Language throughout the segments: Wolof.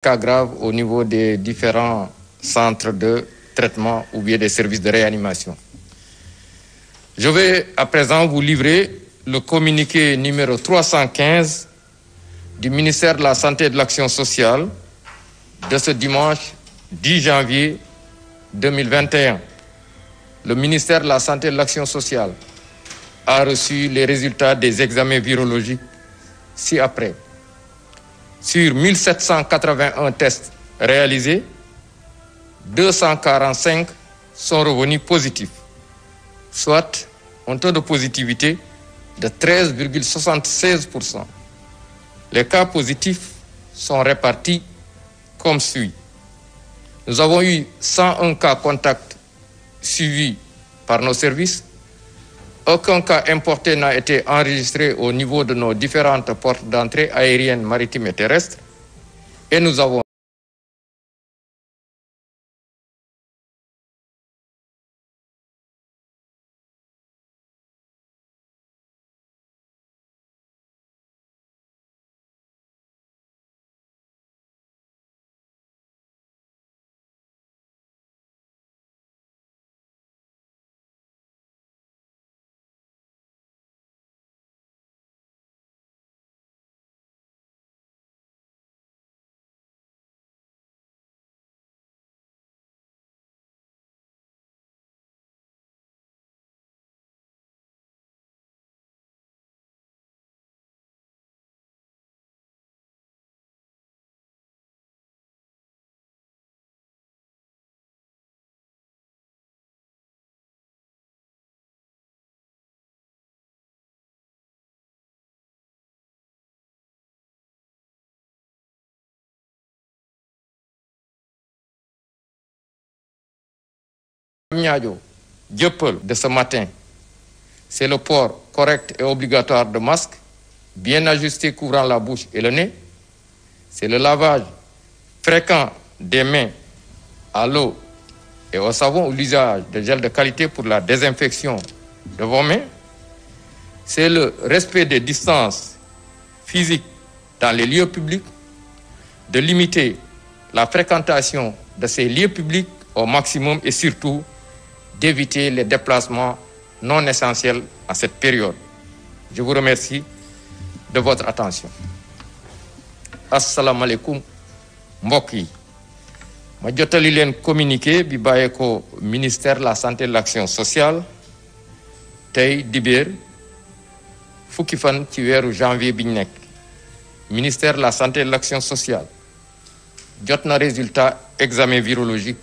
cas graves au niveau des différents centres de traitement ou bien des services de réanimation. Je vais à présent vous livrer le communiqué numéro 315 du ministère de la Santé et de l'Action sociale de ce dimanche 10 janvier 2021. Le ministère de la Santé et de l'Action sociale a reçu les résultats des examens virologiques ci-après. Sur 1781 tests réalisés, 245 sont revenus positifs, soit un taux de positivité de 13,76%. Les cas positifs sont répartis comme suit. Nous avons eu 101 cas contacts suivis par nos services. Aucun cas importé n'a été enregistré au niveau de nos différentes portes d'entrée aériennes, maritimes et terrestres. Et nous avons de ce matin, c'est le port correct et obligatoire de masques, bien ajusté couvrant la bouche et le nez. C'est le lavage fréquent des mains à l'eau et au savon ou l'usage de gel de qualité pour la désinfection de vos mains. C'est le respect des distances physiques dans les lieux publics, de limiter la fréquentation de ces lieux publics au maximum et surtout d'éviter les déplacements non essentiels à cette période. Je vous remercie de votre attention. Assalamu alaikum mbokk yi ma jotali leen communiqué bi bàyyee ko ministère de la santé et de l'action sociale tey dibéer fukki fan ci weeru janvier bi ñu nekk. Ministère de la santé et de l'action sociale jot na résultat examen virologique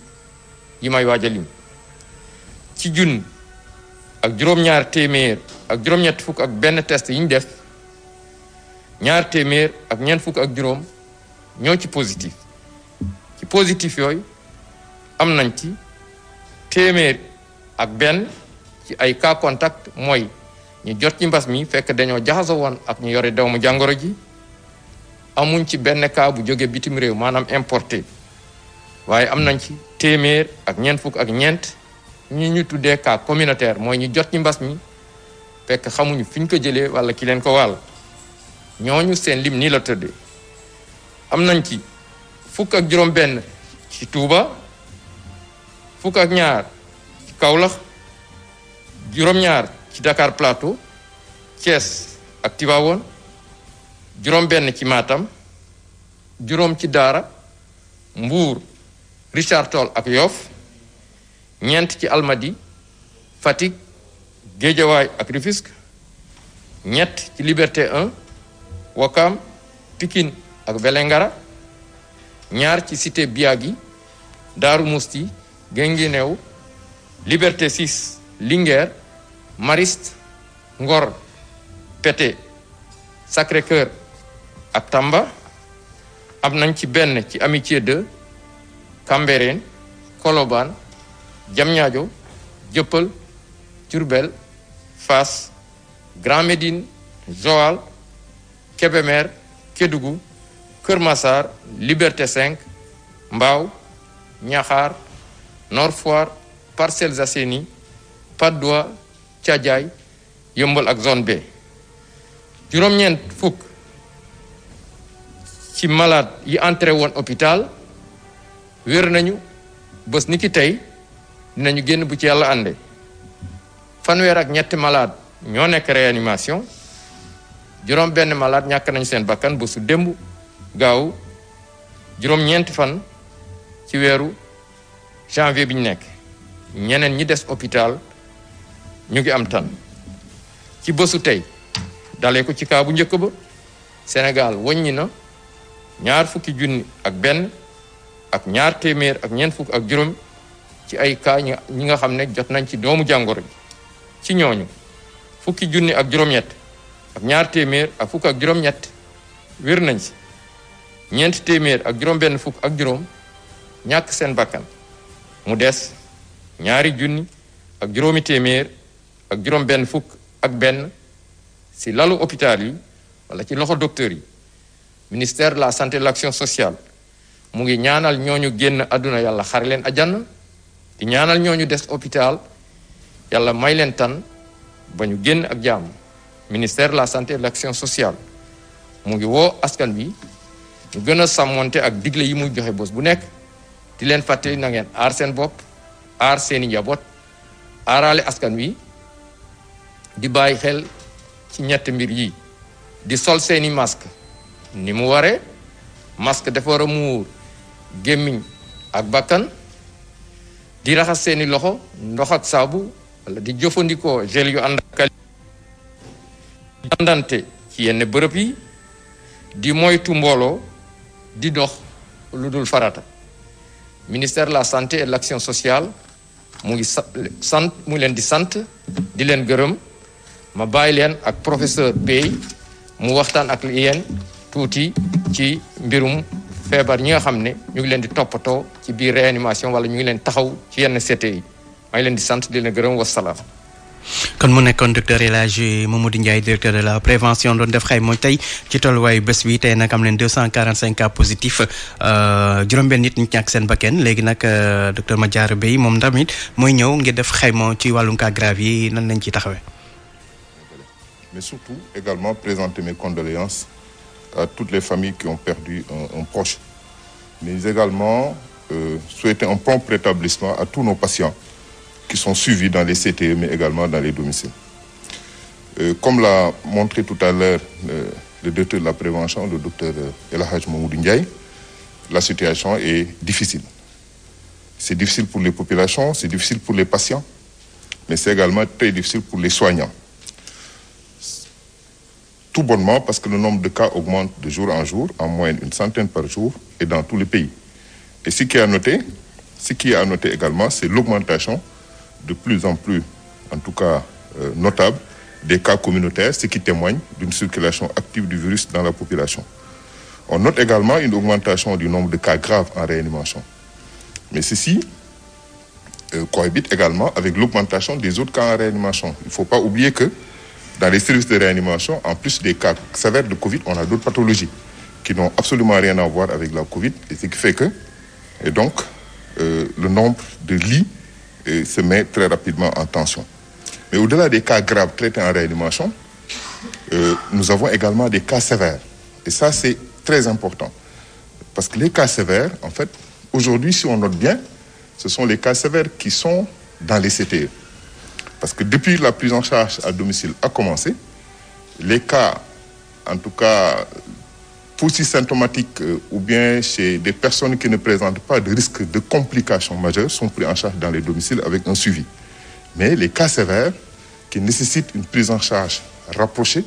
yi may waaj a lim ci junni ak juróom-ñaar téeméer ak juróom-ñett fukk ak benn test yi ñu def ñaar téeméer ak ñeent fukk ak juróom ñoo ci positif yooyu am nañ ci téeméer ak benn ci ay cas contact mooy ñu jot ci mbas mi fekk dañoo jaxasoo woon ak ñu yore doomu jàngoro ji. amuñ ci benn cas bu jóge bitim réew maanaam importé waaye am nañ ci téeméer ak ñeent fukk ak ñeent ñu tuddee cas communautaire mooy ñu jot ci mbas mi fekk xamuñu fi ñu ko jëlee wala ki leen ko wàll ñooñu seen lim nii la tëddee. am nañ ci fukk ak juróom benn ci Touba, fukk ak ñaar ci Kaolack, juróom-ñaar ci Dakar Plateau, Thiès ak Tivaouane, juróom benn ci Matam, juróom ci Daara, Mbour, Richard Toll ak Yoff, ñeent ci Almadi, Fatick, Guédiawaye ak Rufisque, ñett ci Liberté 1, Ouakam, Pikine ak Vélingara, ñaar ci Cité Biagui, Darou Mousti, Guinguinéo, Liberté 6, Linguère, Mariste, Ngor, Pété, Sacré-Cœur ak Tamba. am nañ ci benn ci Amitié 2, Cambérène, Colobane, Diamniadio, Dieuppeul, Diourbel, Fass, Grand Médine, Joal, Kébémer, Kédougou, Keur Massar, Liberté 5, Mbao, Niakhar, Nord Foire, Parcelles Assainies, Patte d'Oie, Thiadiaye, Yeumbeul ak zone B. juróom-ñeent fukk ci malade yi entré woon hôpital wér nañu bés ni ki tey dinañu génn bu ci yàlla ànde fanweer ak ñetti malade ñoo nekk réanimation juróom benn malade ñàkk nañu seen bakkan bésu démb gaaw juróom-ñeenti fan ci weeru janvier bi ñu nekk ñeneen ñi des hôpital ñu ngi am tan ci bésu tey dalee ko ci kaa bu njëkk ba Sénégal wàññi na 21 ak ñaar téeméer ak ñeent fukk ak juróom ci ay cas ñi nga xam ne jot nañ ci doomu jàngoro ji ci ñooñu 20 ak juróom-ñett ak ñaar téeméer ak fukk ak juróom-ñett wér nañ si ñeent téeméer ak juróom-benn fukk ak juróom ñàkk seen bakkan mu des 2 junni ak juróomi téeméer ak juróom-benn fukk ak benn si lalu hôpital yi wala ci loxo docteur yi ministère de la santé et de l'action sociale mu ngi ñaanal ñooñu génn àdduna yàlla xar leen àjjana di ñaanal ñooñu des hôpital yàlla may leen tan ba ñu génn ak jàmm ministère de la santé et de l'action sociale mu ngi woo askan bi ñu gën a sàmmonte ak digle yi muy joxe bés bu nekk di leen fàttali na ngeen aar seen bopp aar seeni njaboot aaraale askan wi di bàyyi xel ci ñett mbir yi di sol seeni masque ni mu waree masque dafa war a muur gémmiñ ak bakkan di raxas seeni loxo ndox ak saabu wala di jëfandikoo gel yu ànd ak di àndante ci yenn bërëb yi di moytu mbooloo di dox lu dul farata ministère de la santé et de l'action sociale mu ngi leen di sant di leen gërëm ma bàyyi leen ak professeur Bey mu waxtaan ak yéen tuuti ci mbirum feebar ñi nga xam ne ñu ngi leen di toppatoo ci biir réanimation wala ñu ngi leen taxaw ci yenn CT yi maa ngi leen di sant di leen gërëm wasalaam. kon mu nekkoon docteur El Hadji Mamadou Ndiaye directeur de la prévention doon def xayma tey ci tolluwaayu bés bi tey nag am leen 245 cas positifs juróom-benn nit ñu ñàkk seen bakkan léegi nag docteur Madiara Bey moom tamit mooy ñëw ngir def xayma ci wàllum cas grave yi nan lañ ciy taxawee. Mais surtout également présenter mes condoléances à toutes les familles qui ont perdu un proche, mais également souhaiter un prompt rétablissement à tous nos patients qui sont suivis dans les CTE, mais également dans les domiciles. Comme l'a montré tout à l'heure le directeur de la prévention, le docteur El Hadji Mamadou Ndiaye, la situation est difficile. C'est difficile pour les populations, c'est difficile pour les patients, mais c'est également très difficile pour les soignants. Tout bonnement parce que le nombre de cas augmente de jour en jour, en moyenne 100 par jour, et dans tout le pays. Et ce qui est à noter également, c'est l'augmentation de plus en plus, en tout cas notable, des cas communautaires, ce qui témoigne d'une circulation active du virus dans la population. On note également une augmentation du nombre de cas graves en réanimation. Mais ceci cohabite également avec l'augmentation des autres cas en réanimation. Il ne faut pas oublier que dans les services de réanimation, en plus des cas sévères de Covid, on a d'autres pathologies qui n'ont absolument rien à voir avec la Covid. Et ce qui fait que, et donc, le nombre de lits se met très rapidement en tension. Mais au-delà des cas graves traités en réanimation, nous avons également des cas sévères. Et ça, c'est très important. Parce que les cas sévères, en fait, aujourd'hui, si on note bien, ce sont les cas sévères qui sont dans les CTE. Parce que depuis la prise en charge à domicile a commencé, les cas, en tout cas, polysymptomatiques ou bien chez des personnes qui ne présentent pas de risque de complications majeures sont pris en charge dans les domiciles avec un suivi. Mais les cas sévères qui nécessitent une prise en charge rapprochée,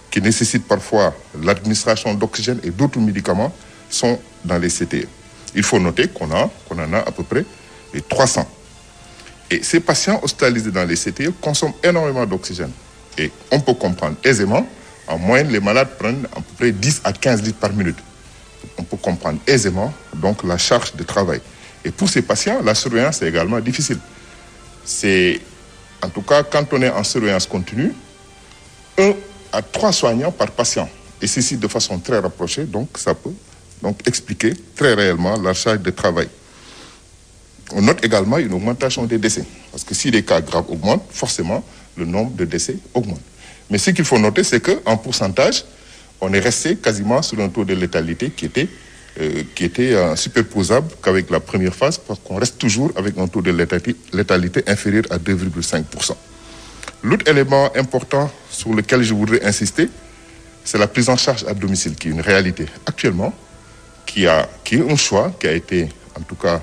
qui nécessitent parfois l'administration d'oxygène et d'autres médicaments, sont dans les CTE. Il faut noter qu'on en a à peu près 300. Et ces patients hospitalisés dans les CTE consomment énormément d'oxygène. Et on peut comprendre aisément, en moyenne, les malades prennent à peu près 10 à 15 litres par minute. On peut comprendre aisément donc la charge de travail. Et pour ces patients, la surveillance est également difficile. C'est, en tout cas, quand on est en surveillance continue, 1 à 3 soignants par patient. Et ceci de façon très rapprochée, donc ça peut donc expliquer très réellement la charge de travail. On note également une augmentation des décès. Parce que si les cas graves augmentent, forcément, le nombre de décès augmente. Mais ce qu'il faut noter, c'est qu'en pourcentage, on est resté quasiment sur un taux de létalité qui était superposable qu'avec la première phase, parce qu'on reste toujours avec un taux de létalité inférieur à 2,5%. L'autre élément important sur lequel je voudrais insister, c'est la prise en charge à domicile, qui est une réalité actuellement, qui est un choix qui a été en tout cas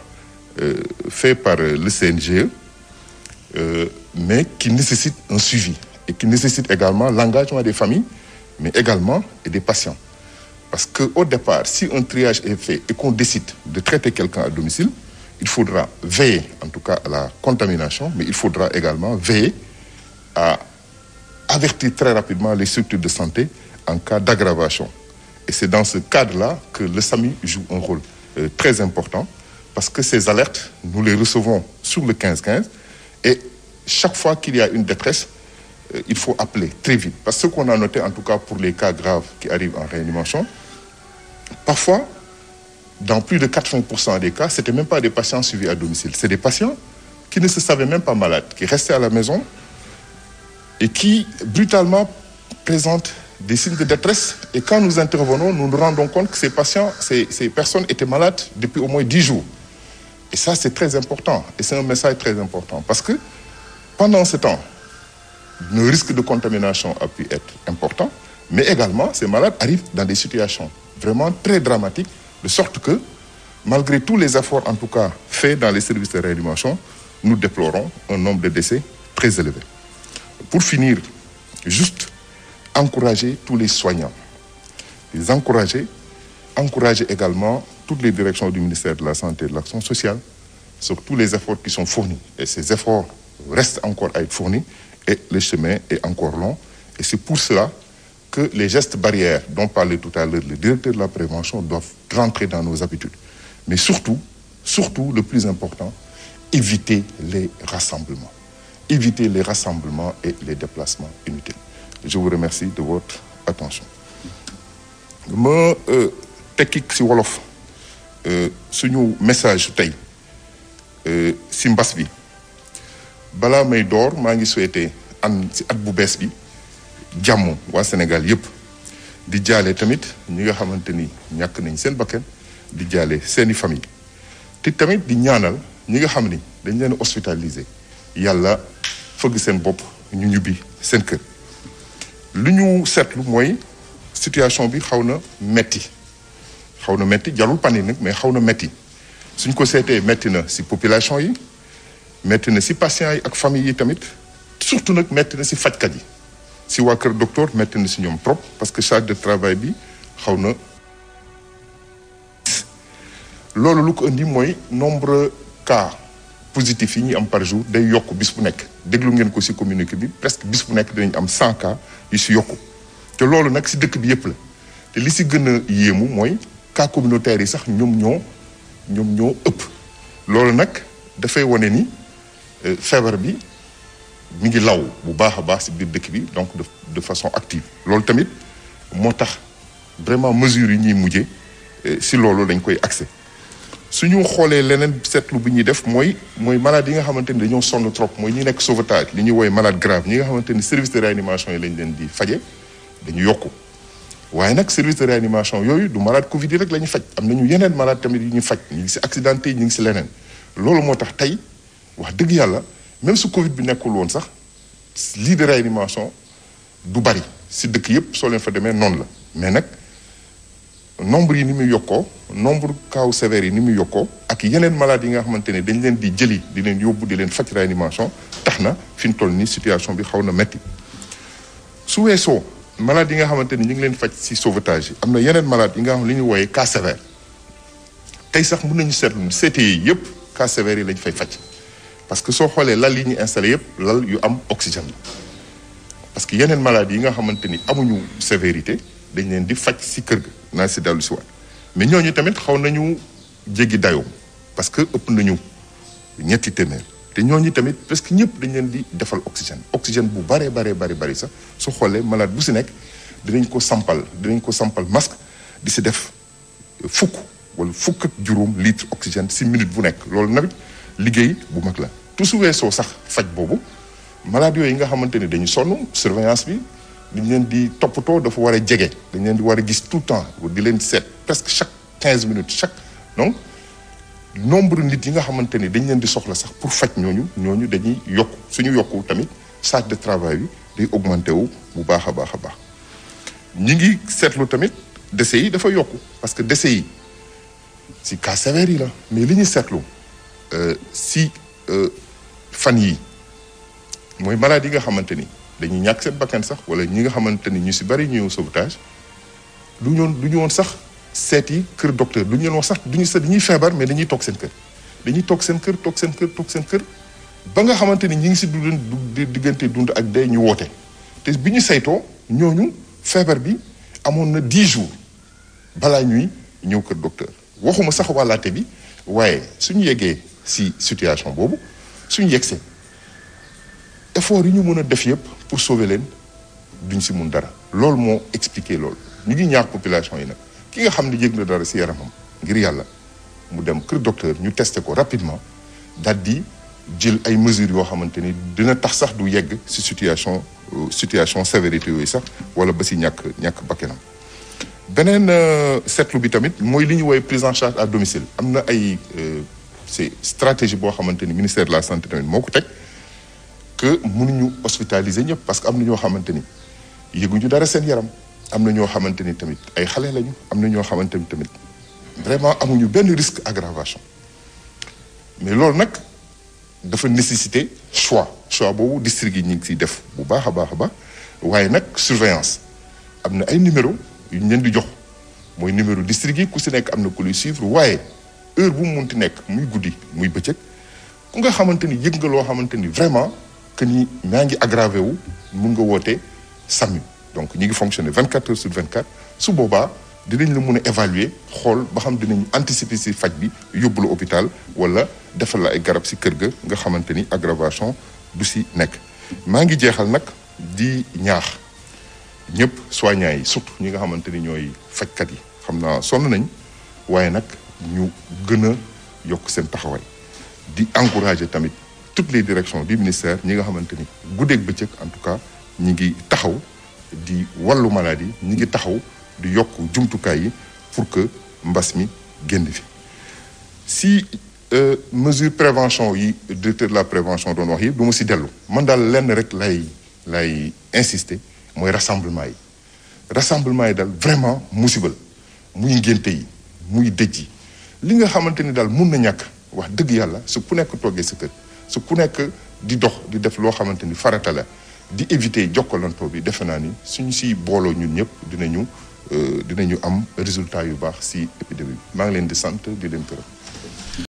fait par le CNGE, mais qui nécessite un suivi et qui nécessite également l'engagement des familles, mais également et des patients. Parce qu'au départ, si un triage est fait et qu'on décide de traiter quelqu'un à domicile, il faudra veiller en tout cas à la contamination, mais il faudra également veiller à avertir très rapidement les structures de santé en cas d'aggravation. Et c'est dans ce cadre-là que le SAMU joue un rôle très important, parce que ces alertes, nous les recevons sur le 15-15, et chaque fois qu'il y a une détresse, il faut appeler très vite. Parce que ce qu'on a noté, en tout cas pour les cas graves qui arrivent en réanimation, parfois, dans plus de 80% des cas, ce n'étaient même pas des patients suivis à domicile. C'est des patients qui ne se savaient même pas malades, qui restaient à la maison et qui, brutalement, présentent des signes de détresse. Et quand nous intervenons, nous nous rendons compte que ces patients, ces personnes étaient malades depuis au moins 10 jours. Et ça, c'est très important. Et c'est un message très important. Parce que pendant ce temps, le risque de contamination a pu être important, mais également, ces malades arrivent dans des situations vraiment très dramatiques, de sorte que, malgré tous les efforts, en tout cas, faits dans les services de réanimation, nous déplorons un nombre de décès très élevé. Pour finir, juste encourager tous les soignants, les encourager également toutes les directions du ministère de la Santé et de l'Action sociale sur tous les efforts qui sont fournis. Et ces efforts restent encore à être fournis et le chemin est encore long. Et c'est pour cela que les gestes barrières dont parlait tout à l'heure le directeur de la prévention doivent rentrer dans nos habitudes. Mais surtout, le plus important, éviter les rassemblements. Éviter les rassemblements et les déplacements inutiles. Je vous remercie de votre attention. ma tekki si wolof suñu message tey si mbas bi balaa may door maa ngi souhaité si at bu bees bi jàmm waa Sénégal yépp di jaale tamit ñi nga xamante ni ñàkk nañ seen bakkan di jaale seeni famille te tamit di ñaanal ñi nga xam ni dañ leen hospitalisé yàlla fëgg seen bopp ñu ñubbi seen kër lu ñu seetlu mooy situation bi xaw na metti jarul panique nag mais xaw na metti suñ ko seetee metti na si population yi metti na si patients yi ak famille yi tamit surtout nag metti na si fajkat yi si waa kër docteur metti na si ñoom trop parce que charge de travail bi xaw na loolu lu ko indi mooy nombre cas positifs yi ñu am par jour day yokk bis bu nekk déglu ngeen ko si communiqué bi presque bis bu nekk dinañ am 100 cas yu si yokku te loolu nag si dëkk bi yépp la te li si gën a yéemu mooy cas communautaires yi sax ñoom ñoo ëpp loolu nag dafay wane ni feebar bi mi ngi law bu baax a baax si biir dëkk bi donc de façon active loolu tamit moo tax vraiment mesures yi ñuy mujjee si loolu dañ koy accès suñu xoolee leneen seetlu bi ñuy def mooy malade yi nga xamante ni dañoo sonn trop mooy ñi nekk sauvetage li ñuy woowee malade grave ñi nga xamante ni service de réanimation yi lañ leen di faje dañu yokku waaye nag service de réanimation yooyu du malade Covid yi rek la ñuy faj am nañu yeneen malade tamit yu ñuy faj ñu ngi si accidenté ñu ngi si leneen loolu moo tax tey wax dëgg yàlla même su Covid bi nekkul woon sax lii de réanimation du bari si dëkk yépp soo leen fa demee noonu la mais nag nombre yi ni muy yokkoo nombre cas sévères yi ni muy yokkoo ak yeneen malades yi nga xamante ne dañ leen di jëli di leen yóbbu di leen faj réanimation tax na fi ñu toll nii situation bi xaw na metti su weesoo malades yi nga xamante ni ñu ngi leen faj si sauvetage yi am na yeneen malades yi nga xam li ñu wooyee cas sévère tey sax mën nañu seetlu CTI yépp cas sévères yi lañ fay faj parce que soo xoolee lal yi ñu installé yépp lal yu am oxygène la parce que yeneen malades yi nga xamante ni amuñu sévérité dañ leen di faj si kër ga naa si dellu si waat mais ñooñu tamit xaw nañu jéggi dayoo parce que ëpp nañu ñetti téeméer te ñooñu tamit parce que ñëpp dañ leen di defal oxygène bu bari sax su xoolee malade bu si nekk dinañ ko sampal masque di si def fukk ak juróom litre oxygène si minute bu nekk loolu nag liggéey bu mag la tout su weesoo sax faj boobu malade yooyu nga xamante ni dañu sonn surveillance bi dañ leen di toppatoo dafa war a jege dañ leen di war a gis tout le temps di leen seet presque chaque 15 minutes donc nombre nit yi nga xamante ni dañ leen di soxla sax pour faj ñooñu dañuy yokk suñu yokku tamit charge de travail bi day augmenté wu bu baax a baax a baax ñi ngi seetlu tamit décès yi dafa yokku parce que décès yi si cas sévère yi la mais li ñu seetlu si fan yi mooy maladie yi nga xamante ni dañuy ñàkk seen bakkan sax wala ñi nga xamante ni ñu si bari ñëw sauvetage du ñu woon sax seeti kër docteur du ñu leen wax sax dañuy feebar mais dañuy toog seen kër toog seen kër ba nga xamante ni ñi ngi si diggante dund ak dee ñu woote te bi ñu saytoo ñooñu feebar bi amoon na 10 jours balaa ñuy ñëw kër docteur waxuma sax wàllaate bi waaye suñu yeggee si situation boobu suñu yegsee effort yi ñu mën a def yëpp pour sauver leen duñ si mun dara loolu moo expliqué loolu ñu ngi ñaax population yi nag ki nga xam ne yëg na dara si yaramam ngir yàlla mu dem kër docteur ñu testé ko rapidement daal di jël ay mesures yoo xamante ni dina tax sax du yegg si situation sévérité yooyu sax wala ba si ñàkk bakkanam beneen seetlu bi tamit mooy li ñu woowee prise en charge à domicile am na ay c'est stratégie boo xamante ni ministère de la santé tamit moo ko teg que mënuñu hospitaliser ñëpp parce que am na ñoo xamante ni yëguñu dara seen yaram am na ñoo xamante ni tamit ay xale lañu am na ñoo xamante ni tamit vraiment amuñu benn risque aggravation mais loolu nag dafa nécessiter choix boobu district yi ñu ngi siy def bu baax a baax waaye nag surveillance am na ay numéro yu ñu leen di jox mooy numéro district yi ku si nekk am na ku luy suivre waaye heure bu mu munti nekk muy guddi muy bëccëg ku nga xamante ni yëg nga loo xamante ni vraiment que ni maa ngi aggravé wu mun nga woote SAMU donc ñi ngi fonctionner 24 heures sur 24 su boobaa dinañ la mun a évaluer xool ba xam dinañ anticiper si faj bi yóbbu la hôpital wala defal la ay garab si kër ga nga xamante ni aggravation du si nekk. maa ngi jeexal nag di ñaax ñëpp soignants yi surtout ñi nga xamante ni ñooy fajkat yi xam naa sonn nañ waaye nag ñu gën a yokk seen taxawaay di encourager tamit toutes les directions du ministère ñi nga xamante ni guddeeg bëccëg en tout cas ñi ngi taxaw di wàllu maladie ñi ngi taxaw di yokk jumtukaay yi pour que mbas mi génn fi si mesure prévention yi directeur de la prévention doon wax yi du ma si dellu man daal lenn rek lay insister mooy rassemblement yi daal vraiment musibal muy ngénte yi muy dëj yi li nga xamante ni daal mun na ñàkk wax dëgg yàlla su ku nekk toggee sa kër su ku nekk di dox di def loo xamante ni farata la di éviter jokkalantoo bi defe naa ni suñu si booloo ñun ñëpp dinañu am résultat yu baax si épidémie bi maa ngi leen di sant di leen gërëm